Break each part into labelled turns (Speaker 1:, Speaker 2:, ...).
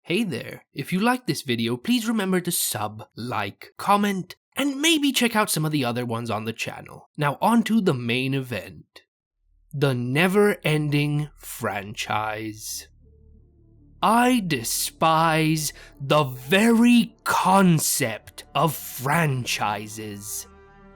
Speaker 1: Hey there, if you like this video, please remember to sub, like, comment, and maybe check out some of the other ones on the channel. Now on to the main event. The never-ending franchise. I despise the very concept of franchises.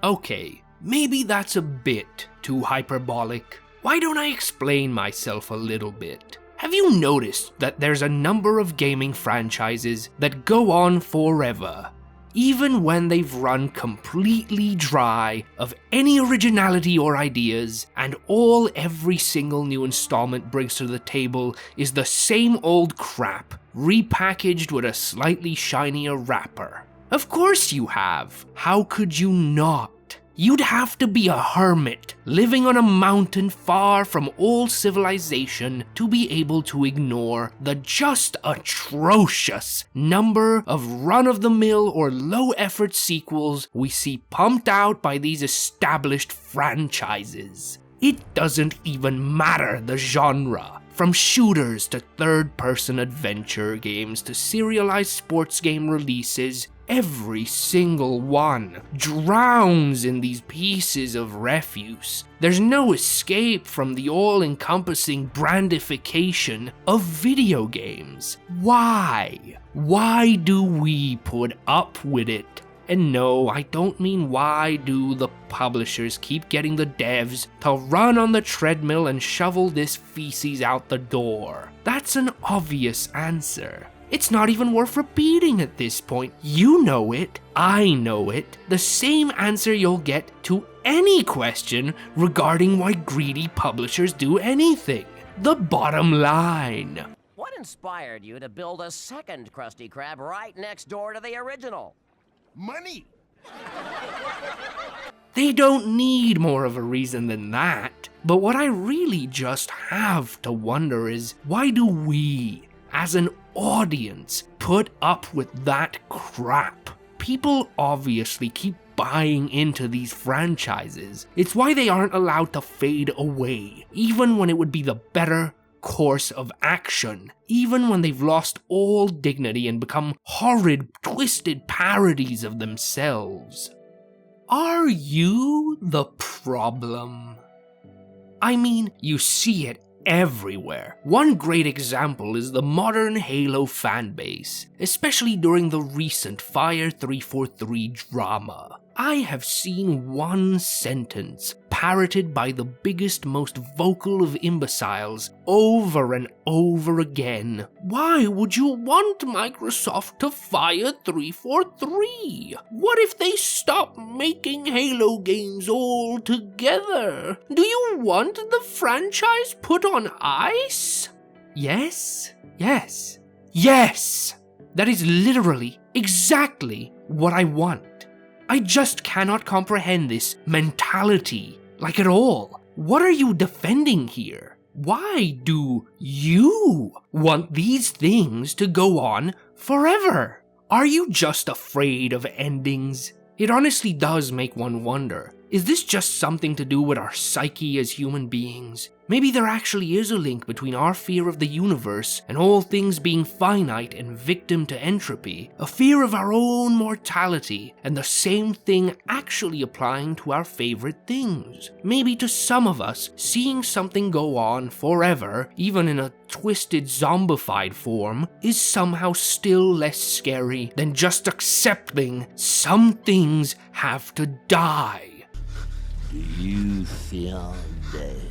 Speaker 1: Okay, maybe that's a bit too hyperbolic. Why don't I explain myself a little bit? Have you noticed that there's a number of gaming franchises that go on forever, even when they've run completely dry of any originality or ideas, and all every single new installment brings to the table is the same old crap, repackaged with a slightly shinier wrapper? Of course you have. How could you not? You'd have to be a hermit, living on a mountain far from all civilization to be able to ignore the just atrocious number of run-of-the-mill or low-effort sequels we see pumped out by these established franchises. It doesn't even matter the genre. From shooters to third-person adventure games to serialized sports game releases, every single one drowns in these pieces of refuse. There's no escape from the all-encompassing brandification of video games. Why? Why do we put up with it? And no, I don't mean why do the publishers keep getting the devs to run on the treadmill and shovel this feces out the door. That's an obvious answer. It's not even worth repeating at this point. You know it, I know it. The same answer you'll get to any question regarding why greedy publishers do anything. The bottom line.
Speaker 2: What inspired you to build a second Krusty Krab right next door to the original?
Speaker 3: Money!
Speaker 1: They don't need more of a reason than that. But what I really just have to wonder is, why do we, as an audience, put up with that crap? People obviously keep buying into these franchises. It's why they aren't allowed to fade away, even when it would be the better course of action, even when they've lost all dignity and become horrid, twisted parodies of themselves. Are you the problem? I mean, you see it everywhere. One great example is the modern Halo fanbase, especially during the recent Fire 343 drama. I have seen one sentence parroted by the biggest, most vocal of imbeciles over and over again. Why would you want Microsoft to fire 343? What if they stop making Halo games altogether? Do you want the franchise put on ice? Yes, yes, yes! That is literally, exactly what I want. I just cannot comprehend this mentality, like at all. What are you defending here? Why do you want these things to go on forever? Are you just afraid of endings? It honestly does make one wonder. Is this just something to do with our psyche as human beings? Maybe there actually is a link between our fear of the universe and all things being finite and victim to entropy, a fear of our own mortality, and the same thing actually applying to our favorite things. Maybe to some of us, seeing something go on forever, even in a twisted zombified form, is somehow still less scary than just accepting some things have to die.
Speaker 3: Do you feel this?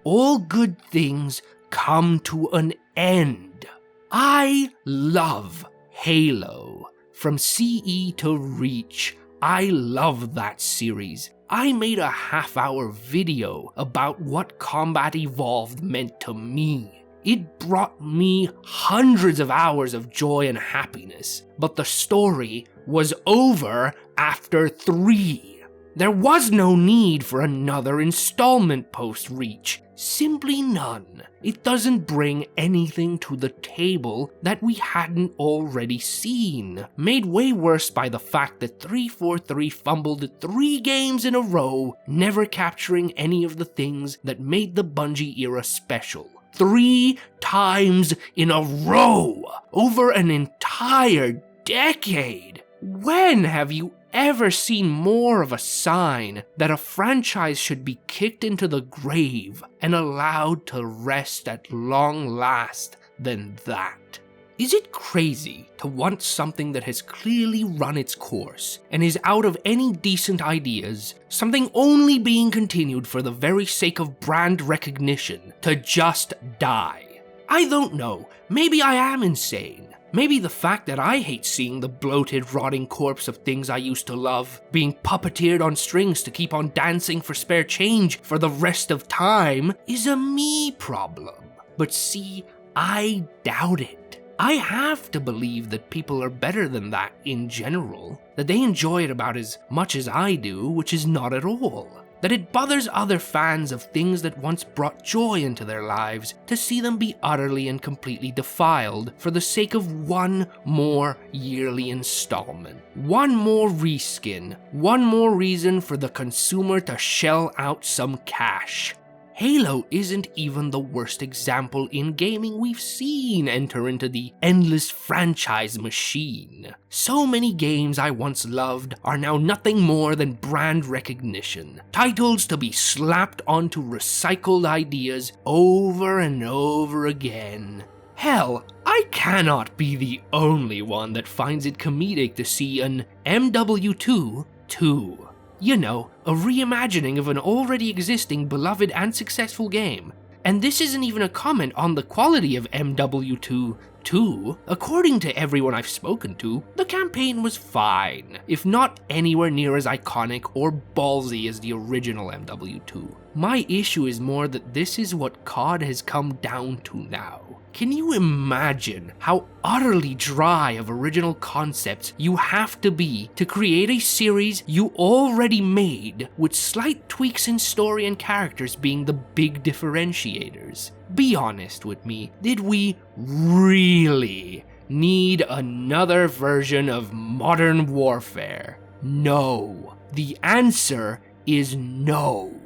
Speaker 1: All good things come to an end. I love Halo. From CE to Reach, I love that series. I made a half-hour video about what Combat Evolved meant to me. It brought me hundreds of hours of joy and happiness, but the story was over after 3. There was no need for another installment post-Reach. Simply none. It doesn't bring anything to the table that we hadn't already seen. Made way worse by the fact that 343 fumbled 3 games in a row, never capturing any of the things that made the Bungie era special. 3 times in a row over an entire decade. When have you ever seen more of a sign that a franchise should be kicked into the grave and allowed to rest at long last than that? Is it crazy to want something that has clearly run its course and is out of any decent ideas, something only being continued for the very sake of brand recognition, to just die? I don't know, maybe I am insane. Maybe the fact that I hate seeing the bloated, rotting corpse of things I used to love being puppeteered on strings to keep on dancing for spare change for the rest of time is a me problem. But see, I doubt it. I have to believe that people are better than that in general, that they enjoy it about as much as I do, which is not at all. That it bothers other fans of things that once brought joy into their lives to see them be utterly and completely defiled for the sake of one more yearly installment, one more reskin, one more reason for the consumer to shell out some cash. Halo isn't even the worst example in gaming we've seen enter into the endless franchise machine. So many games I once loved are now nothing more than brand recognition, titles to be slapped onto recycled ideas over and over again. Hell, I cannot be the only one that finds it comedic to see an MW2 2. You know, a reimagining of an already existing beloved and successful game. And this isn't even a comment on the quality of MW2 2. According to everyone I've spoken to, the campaign was fine, if not anywhere near as iconic or ballsy as the original MW2. My issue is more that this is what COD has come down to now. Can you imagine how utterly dry of original concepts you have to be to create a series you already made, with slight tweaks in story and characters being the big differentiators? Be honest with me, did we really need another version of Modern Warfare? No. The answer is no.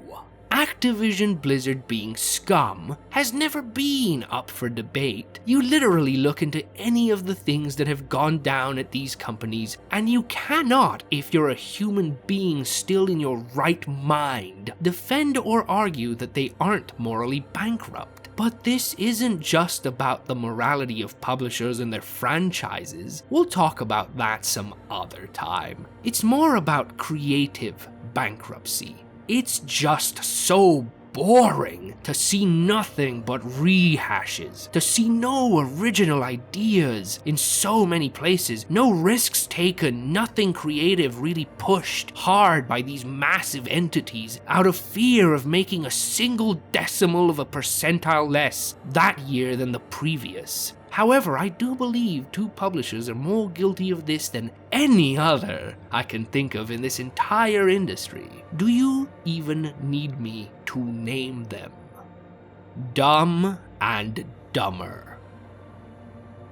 Speaker 1: Activision Blizzard being scum has never been up for debate. You literally look into any of the things that have gone down at these companies, and you cannot, if you're a human being still in your right mind, defend or argue that they aren't morally bankrupt. But this isn't just about the morality of publishers and their franchises. We'll talk about that some other time. It's more about creative bankruptcy. It's just so boring to see nothing but rehashes, to see no original ideas in so many places, no risks taken, nothing creative really pushed hard by these massive entities out of fear of making a single decimal of a percentile less that year than the previous. However, I do believe 2 publishers are more guilty of this than any other I can think of in this entire industry. Do you even need me to name them? Dumb and Dumber.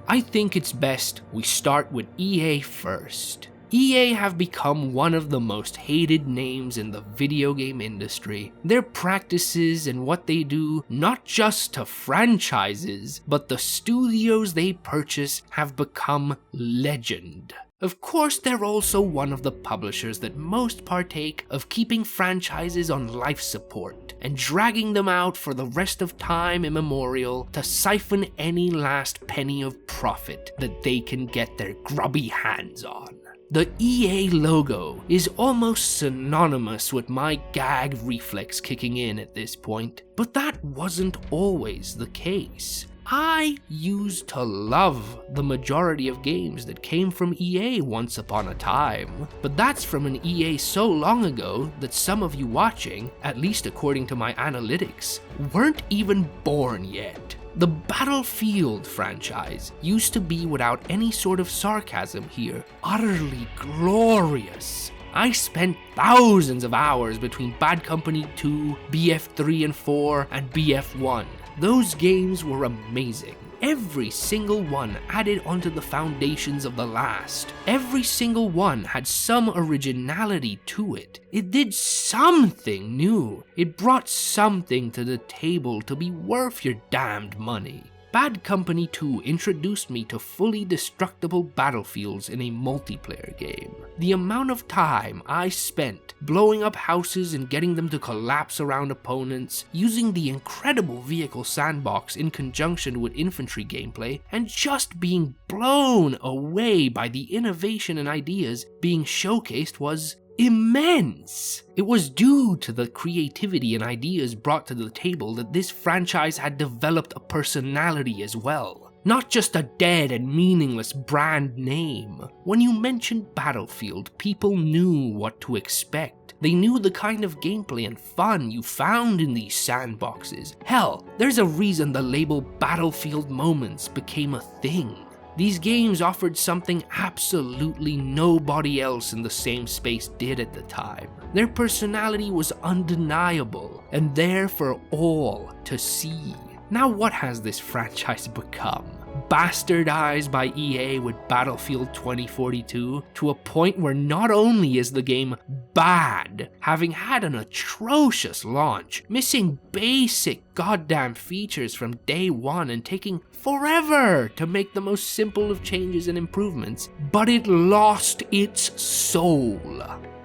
Speaker 1: I think it's best we start with EA first. EA have become one of the most hated names in the video game industry. Their practices and what they do, not just to franchises, but the studios they purchase, have become legend. Of course, they're also one of the publishers that most partake of keeping franchises on life support and dragging them out for the rest of time immemorial to siphon any last penny of profit that they can get their grubby hands on. The EA logo is almost synonymous with my gag reflex kicking in at this point, but that wasn't always the case. I used to love the majority of games that came from EA once upon a time, but that's from an EA so long ago that some of you watching, at least according to my analytics, weren't even born yet. The Battlefield franchise used to be, without any sort of sarcasm here, utterly glorious. I spent thousands of hours between Bad Company 2, BF3 and 4, and BF1. Those games were amazing. every single one added onto the foundations of the last. Every single one had some originality to it. It did something new. It brought something to the table to be worth your damned money. Bad Company 2 introduced me to fully destructible battlefields in a multiplayer game. The amount of time I spent blowing up houses and getting them to collapse around opponents, using the incredible vehicle sandbox in conjunction with infantry gameplay, and just being blown away by the innovation and ideas being showcased was immense. It was due to the creativity and ideas brought to the table that this franchise had developed a personality as well. Not just a dead and meaningless brand name. When you mentioned Battlefield, people knew what to expect. They knew the kind of gameplay and fun you found in these sandboxes. Hell, there's a reason the label Battlefield Moments became a thing. These games offered something absolutely nobody else in the same space did at the time. Their personality was undeniable and there for all to see. Now what has this franchise become? Bastardized by EA with Battlefield 2042 to a point where not only is the game bad, having had an atrocious launch, missing basic goddamn features from day one and taking forever to make the most simple of changes and improvements, but it lost its soul.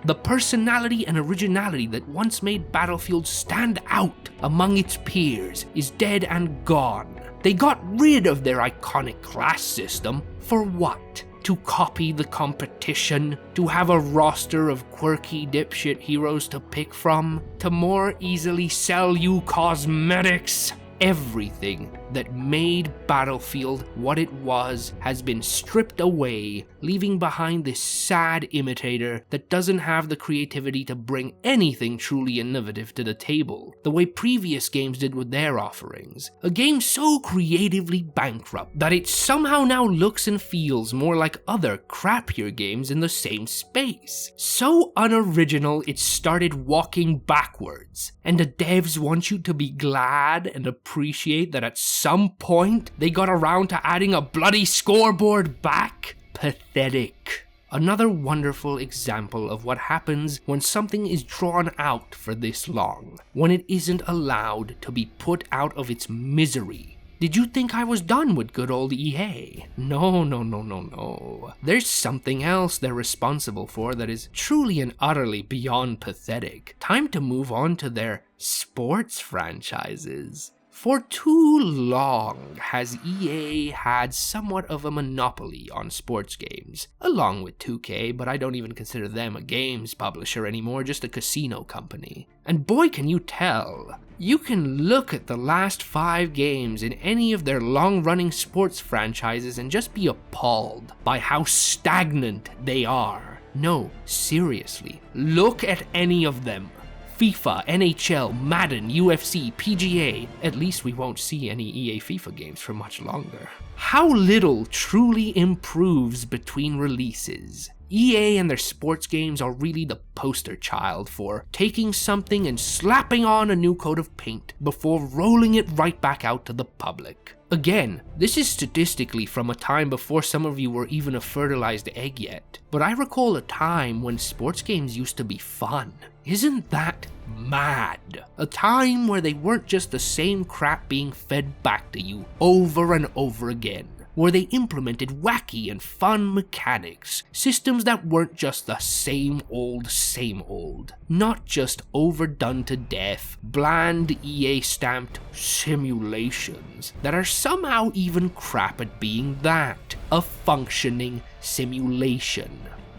Speaker 1: The personality and originality that once made Battlefield stand out among its peers is dead and gone. They got rid of their iconic class system for what? To copy the competition? To have a roster of quirky dipshit heroes to pick from? To more easily sell you cosmetics? Everything that made Battlefield what it was has been stripped away, leaving behind this sad imitator that doesn't have the creativity to bring anything truly innovative to the table, the way previous games did with their offerings. A game so creatively bankrupt that it somehow now looks and feels more like other crappier games in the same space. So unoriginal it started walking backwards, and the devs want you to be glad and appreciate that at some point they got around to adding a bloody scoreboard back? Pathetic. Another wonderful example of what happens when something is drawn out for this long, when it isn't allowed to be put out of its misery. Did you think I was done with good old EA? No. There's something else they're responsible for that is truly and utterly beyond pathetic. Time to move on to their sports franchises. For too long has EA had somewhat of a monopoly on sports games, along with 2K, but I don't even consider them a games publisher anymore, just a casino company. And boy can you tell. You can look at the last 5 games in any of their long-running sports franchises and just be appalled by how stagnant they are. No, seriously, look at any of them. FIFA, NHL, Madden, UFC, PGA. At least we won't see any EA FIFA games for much longer. How little truly improves between releases. EA and their sports games are really the poster child for taking something and slapping on a new coat of paint before rolling it right back out to the public. Again, this is statistically from a time before some of you were even a fertilized egg yet, but I recall a time when sports games used to be fun. Isn't that mad? A time where they weren't just the same crap being fed back to you over and over again, where they implemented wacky and fun mechanics, systems that weren't just the same old, not just overdone to death, bland EA-stamped simulations that are somehow even crap at being that, a functioning simulation.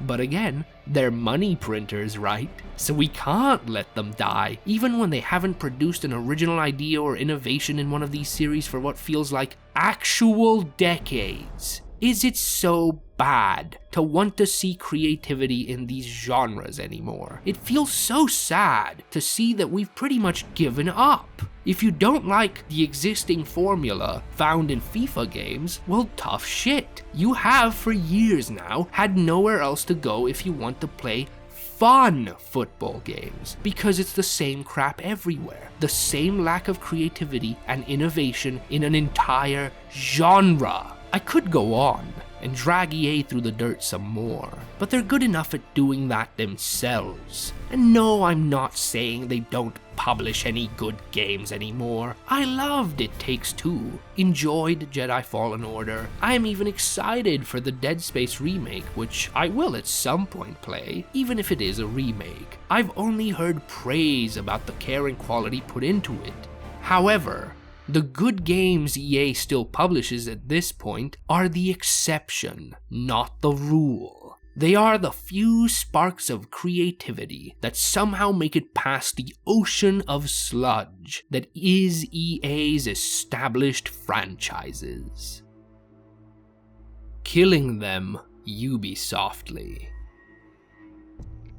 Speaker 1: But again, they're money printers, right? So we can't let them die, even when they haven't produced an original idea or innovation in one of these series for what feels like actual decades. Is it so bad to want to see creativity in these genres anymore? It feels so sad to see that we've pretty much given up. If you don't like the existing formula found in FIFA games, well, tough shit. You have for years now had nowhere else to go if you want to play fun football games, because it's the same crap everywhere. The same lack of creativity and innovation in an entire genre. I could go on and drag EA through the dirt some more, but they're good enough at doing that themselves. And no, I'm not saying they don't publish any good games anymore. I loved It Takes Two, enjoyed Jedi Fallen Order. I am even excited for the Dead Space remake, which I will at some point play, even if it is a remake. I've only heard praise about the care and quality put into it. However, the good games EA still publishes at this point are the exception, not the rule. They are the few sparks of creativity that somehow make it past the ocean of sludge that is EA's established franchises. Killing them Ubisoftly.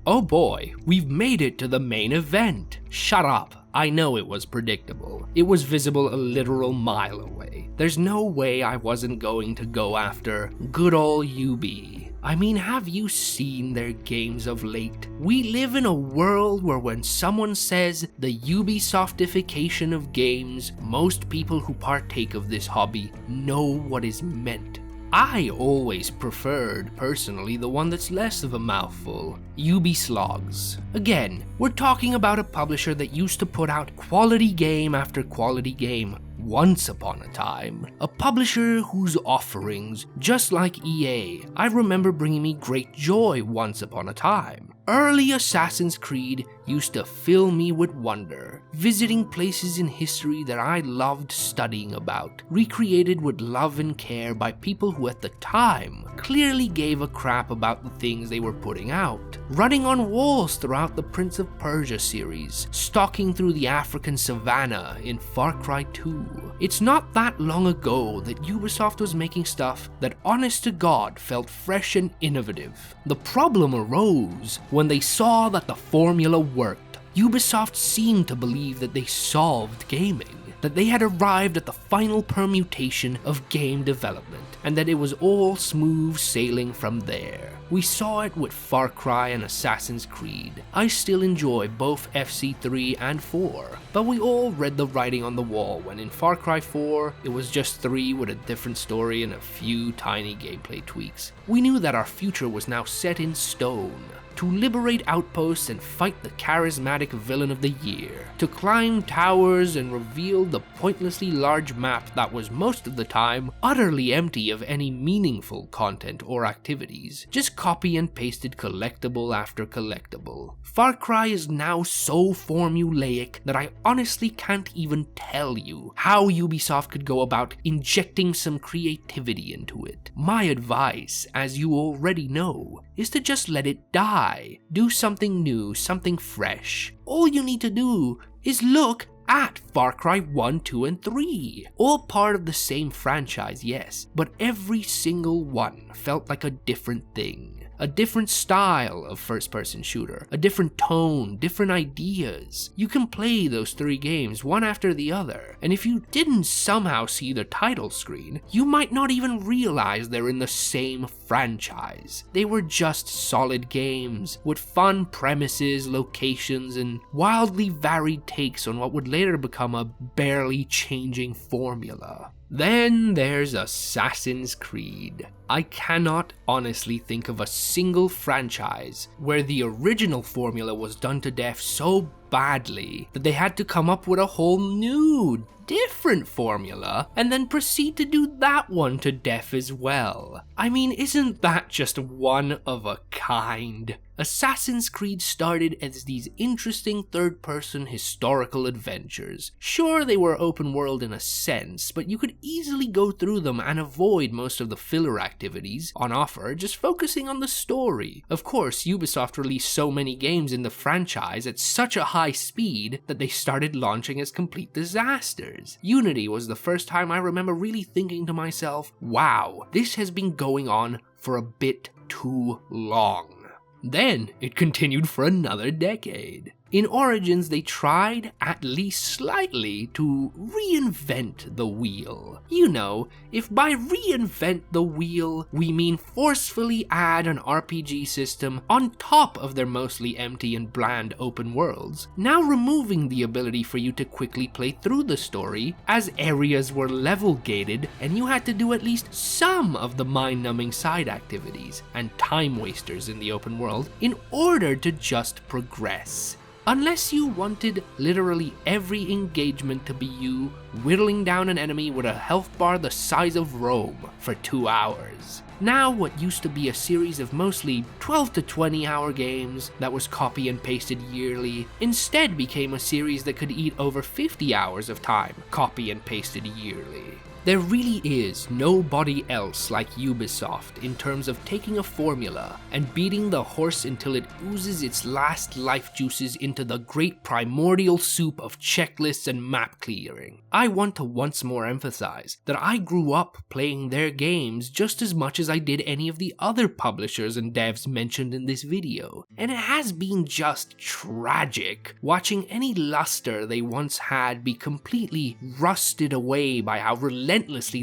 Speaker 1: Oh boy, we've made it to the main event. Shut up. I know it was predictable. It was visible a literal mile away. There's no way I wasn't going to go after good ol' Ubi. I mean, have you seen their games of late? We live in a world where when someone says the Ubisoftification of games, most people who partake of this hobby know what is meant. I always preferred, personally, the one that's less of a mouthful, Ubislogs. Again, we're talking about a publisher that used to put out quality game after quality game once upon a time. A publisher whose offerings, just like EA, I remember bringing me great joy once upon a time. Early Assassin's Creed used to fill me with wonder, visiting places in history that I loved studying about, recreated with love and care by people who at the time clearly gave a crap about the things they were putting out, running on walls throughout the Prince of Persia series, stalking through the African savannah in Far Cry 2. It's not that long ago that Ubisoft was making stuff that honest to God felt fresh and innovative. The problem arose when they saw that the formula worked. Ubisoft seemed to believe that they solved gaming, that they had arrived at the final permutation of game development, and that it was all smooth sailing from there. We saw it with Far Cry and Assassin's Creed. I still enjoy both FC3 and 4, but we all read the writing on the wall when in Far Cry 4, it was just 3 with a different story and a few tiny gameplay tweaks. We knew that our future was now set in stone. To liberate outposts and fight the charismatic villain of the year, to climb towers and reveal the pointlessly large map that was most of the time utterly empty of any meaningful content or activities, just copy and pasted collectible after collectible. Far Cry is now so formulaic that I honestly can't even tell you how Ubisoft could go about injecting some creativity into it. My advice, as you already know, is to just let it die. Do something new, something fresh. All you need to do is look at Far Cry 1, 2, and 3. All part of the same franchise, yes, but every single one felt like a different thing. A different style of first-person shooter, a different tone, different ideas. You can play those 3 games one after the other, and if you didn't somehow see the title screen, you might not even realize they're in the same franchise. They were just solid games, with fun premises, locations, and wildly varied takes on what would later become a barely changing formula. Then there's Assassin's Creed. I cannot honestly think of a single franchise where the original formula was done to death so badly that they had to come up with a whole new, different formula and then proceed to do that one to death as well. I mean, isn't that just one of a kind? Assassin's Creed started as these interesting third-person historical adventures. Sure, they were open world in a sense, but you could easily go through them and avoid most of the filler activities on offer, just focusing on the story. Of course, Ubisoft released so many games in the franchise at such a high speed that they started launching as complete disasters. Unity was the first time I remember really thinking to myself, wow, this has been going on for a bit too long. Then it continued for another decade. In Origins, they tried, at least slightly, to reinvent the wheel. You know, if by reinvent the wheel, we mean forcefully add an RPG system on top of their mostly empty and bland open worlds, now removing the ability for you to quickly play through the story, as areas were level gated and you had to do at least some of the mind-numbing side activities and time wasters in the open world in order to just progress. Unless you wanted literally every engagement to be you whittling down an enemy with a health bar the size of Rome for 2 hours. Now what used to be a series of mostly 12 to 20 hour games that was copy and pasted yearly instead became a series that could eat over 50 hours of time copy and pasted yearly. There really is nobody else like Ubisoft in terms of taking a formula and beating the horse until it oozes its last life juices into the great primordial soup of checklists and map clearing. I want to once more emphasize that I grew up playing their games just as much as I did any of the other publishers and devs mentioned in this video, and it has been just tragic watching any luster they once had be completely rusted away by how relentlessly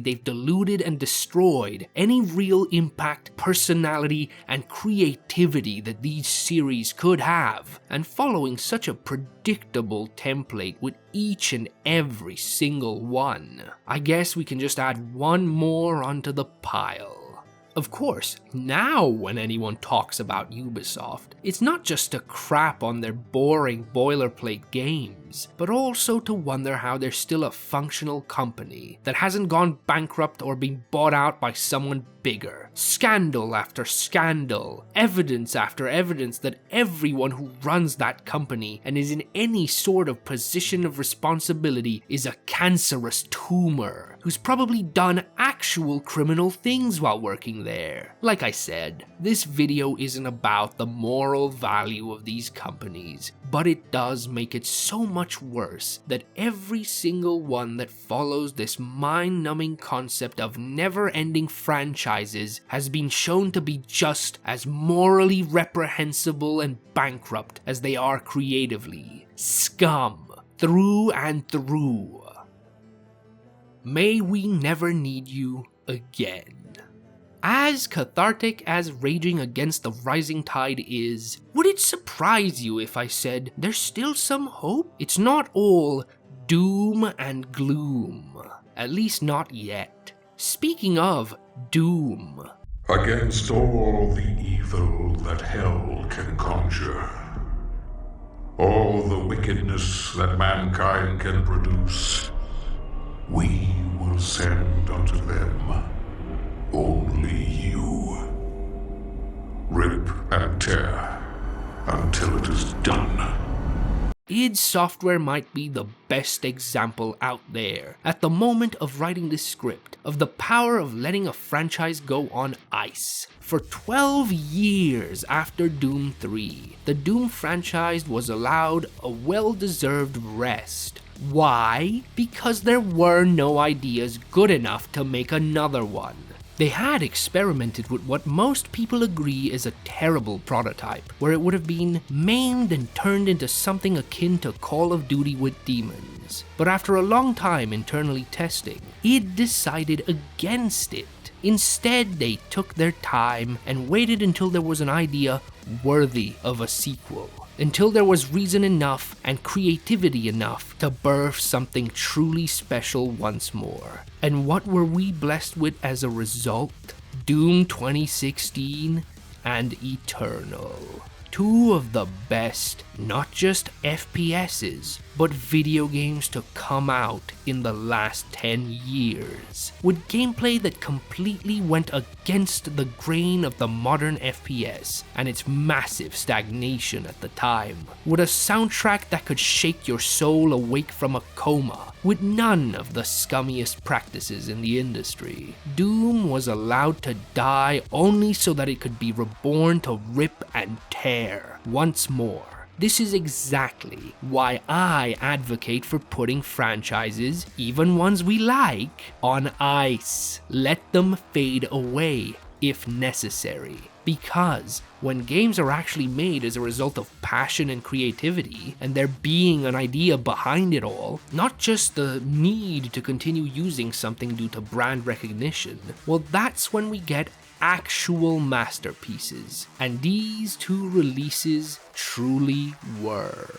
Speaker 1: they've diluted and destroyed any real impact, personality, and creativity that these series could have, and following such a predictable template with each and every single one. I guess we can just add one more onto the pile. Of course, now when anyone talks about Ubisoft, it's not just to crap on their boring boilerplate games, but also to wonder how they're still a functional company that hasn't gone bankrupt or been bought out by someone bigger. Scandal after scandal, evidence after evidence that everyone who runs that company and is in any sort of position of responsibility is a cancerous tumor who's probably done actual criminal things while working there. Like I said, this video isn't about the moral value of these companies, but it does make it so much worse that every single one that follows this mind-numbing concept of never-ending franchises has been shown to be just as morally reprehensible and bankrupt as they are creatively. Scum, through and through. May we never need you again. As cathartic as raging against the rising tide is, would it surprise you if I said there's still some hope? It's not all doom and gloom, at least not yet. Speaking of doom,
Speaker 4: against all the evil that hell can conjure, all the wickedness that mankind can produce, we will send unto them only you. Rip and tear until it is done.
Speaker 1: id Software might be the best example out there, at the moment of writing this script, of the power of letting a franchise go on ice. For 12 years after Doom 3, the Doom franchise was allowed a well-deserved rest. Why? Because there were no ideas good enough to make another one. They had experimented with what most people agree is a terrible prototype, where it would have been maimed and turned into something akin to Call of Duty with demons. But after a long time internally testing, id decided against it. Instead, they took their time and waited until there was an idea worthy of a sequel. Until there was reason enough and creativity enough to birth something truly special once more. And what were we blessed with as a result? Doom 2016 and Eternal. Two of the best, not just FPSs, but video games to come out in the last 10 years, with gameplay that completely went against the grain of the modern FPS and its massive stagnation at the time, with a soundtrack that could shake your soul awake from a coma, with none of the scummiest practices in the industry. Doom was allowed to die only so that it could be reborn to rip and tear once more. This is exactly why I advocate for putting franchises, even ones we like, on ice. Let them fade away if necessary. Because when games are actually made as a result of passion and creativity, and there being an idea behind it all, not just the need to continue using something due to brand recognition, well, that's when we get actual masterpieces. And these two releases truly were.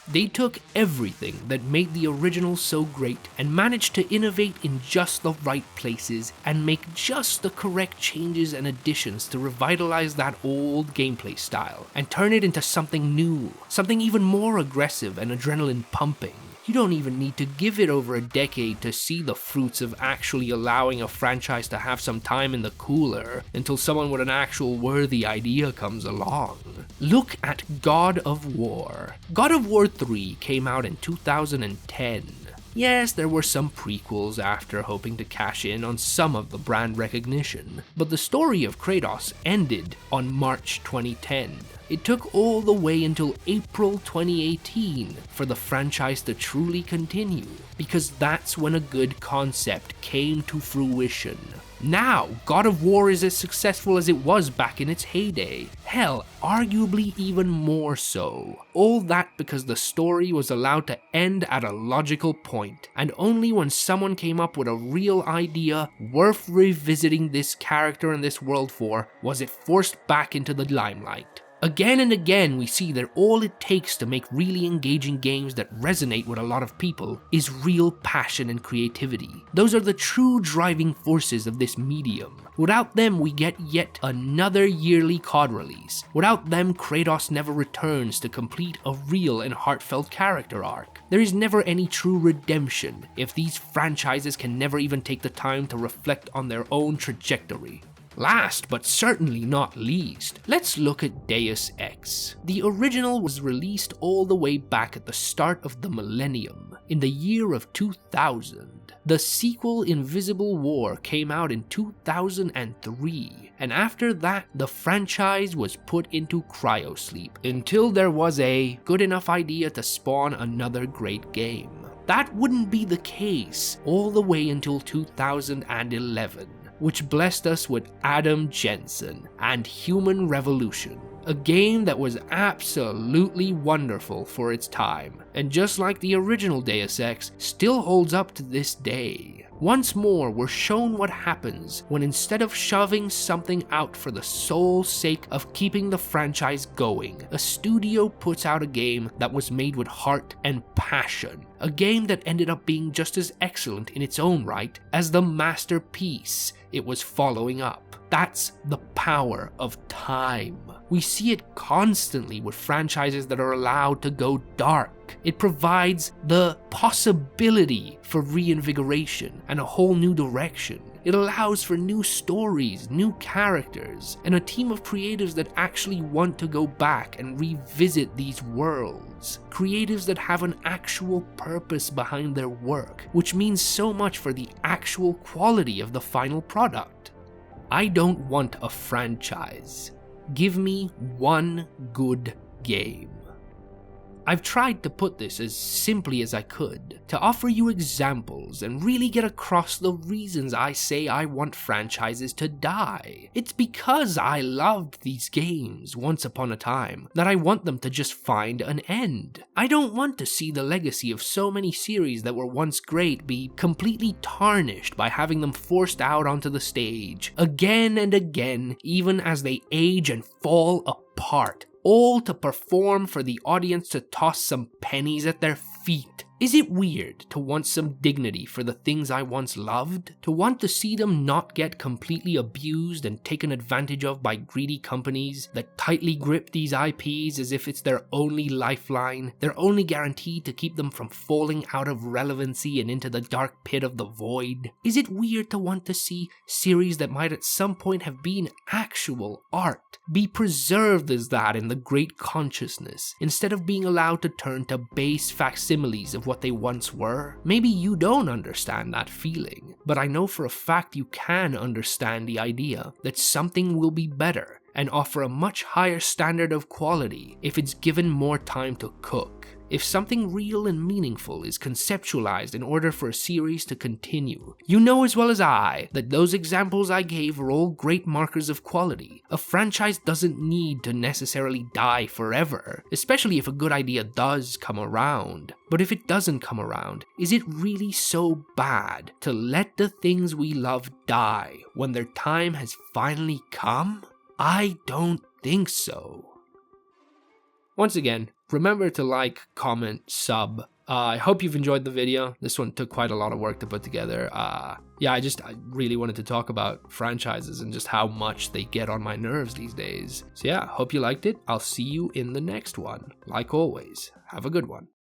Speaker 1: They took everything that made the original so great and managed to innovate in just the right places and make just the correct changes and additions to revitalize that old gameplay style and turn it into something new, something even more aggressive and adrenaline pumping. You don't even need to give it over a decade to see the fruits of actually allowing a franchise to have some time in the cooler until someone with an actual worthy idea comes along. Look at God of War. God of War 3 came out in 2010. Yes, there were some prequels after hoping to cash in on some of the brand recognition, but the story of Kratos ended on March 2010. It took all the way until April 2018 for the franchise to truly continue, because that's when a good concept came to fruition. Now, God of War is as successful as it was back in its heyday. Hell, arguably even more so. All that because the story was allowed to end at a logical point, and only when someone came up with a real idea worth revisiting this character and this world for was it forced back into the limelight. Again and again, we see that all it takes to make really engaging games that resonate with a lot of people is real passion and creativity. Those are the true driving forces of this medium. Without them, we get yet another yearly COD release. Without them, Kratos never returns to complete a real and heartfelt character arc. There is never any true redemption if these franchises can never even take the time to reflect on their own trajectory. Last but certainly not least, let's look at Deus Ex. The original was released all the way back at the start of the millennium, in the year of 2000. The sequel Invisible War came out in 2003, and after that, the franchise was put into cryosleep until there was a good enough idea to spawn another great game. That wouldn't be the case all the way until 2011. Which blessed us with Adam Jensen and Human Revolution, a game that was absolutely wonderful for its time, and just like the original Deus Ex, still holds up to this day. Once more, we're shown what happens when instead of shoving something out for the sole sake of keeping the franchise going, a studio puts out a game that was made with heart and passion. A game that ended up being just as excellent in its own right as the masterpiece it was following up. That's the power of time. We see it constantly with franchises that are allowed to go dark. It provides the possibility for reinvigoration and a whole new direction. It allows for new stories, new characters, and a team of creatives that actually want to go back and revisit these worlds. Creatives that have an actual purpose behind their work, which means so much for the actual quality of the final product. I don't want a franchise. Give me one good game. I've tried to put this as simply as I could, to offer you examples and really get across the reasons I say I want franchises to die. It's because I loved these games once upon a time that I want them to just find an end. I don't want to see the legacy of so many series that were once great be completely tarnished by having them forced out onto the stage again and again, even as they age and fall apart. All to perform for the audience to toss some pennies at their feet. Is it weird to want some dignity for the things I once loved? To want to see them not get completely abused and taken advantage of by greedy companies that tightly grip these IPs as if it's their only lifeline, their only guarantee to keep them from falling out of relevancy and into the dark pit of the void? Is it weird to want to see series that might at some point have been actual art be preserved as that in the great consciousness, instead of being allowed to turn to base facsimiles of what they once were? Maybe you don't understand that feeling, but I know for a fact you can understand the idea that something will be better and offer a much higher standard of quality if it's given more time to cook. If something real and meaningful is conceptualized in order for a series to continue, you know as well as I that those examples I gave are all great markers of quality. A franchise doesn't need to necessarily die forever, especially if a good idea does come around. But if it doesn't come around, is it really so bad to let the things we love die when their time has finally come? I don't think so. Once again, remember to like, comment, sub. I hope you've enjoyed the video. This one took quite a lot of work to put together. I really wanted to talk about franchises and just how much they get on my nerves these days. So yeah, hope you liked it. I'll see you in the next one. Like always, have a good one.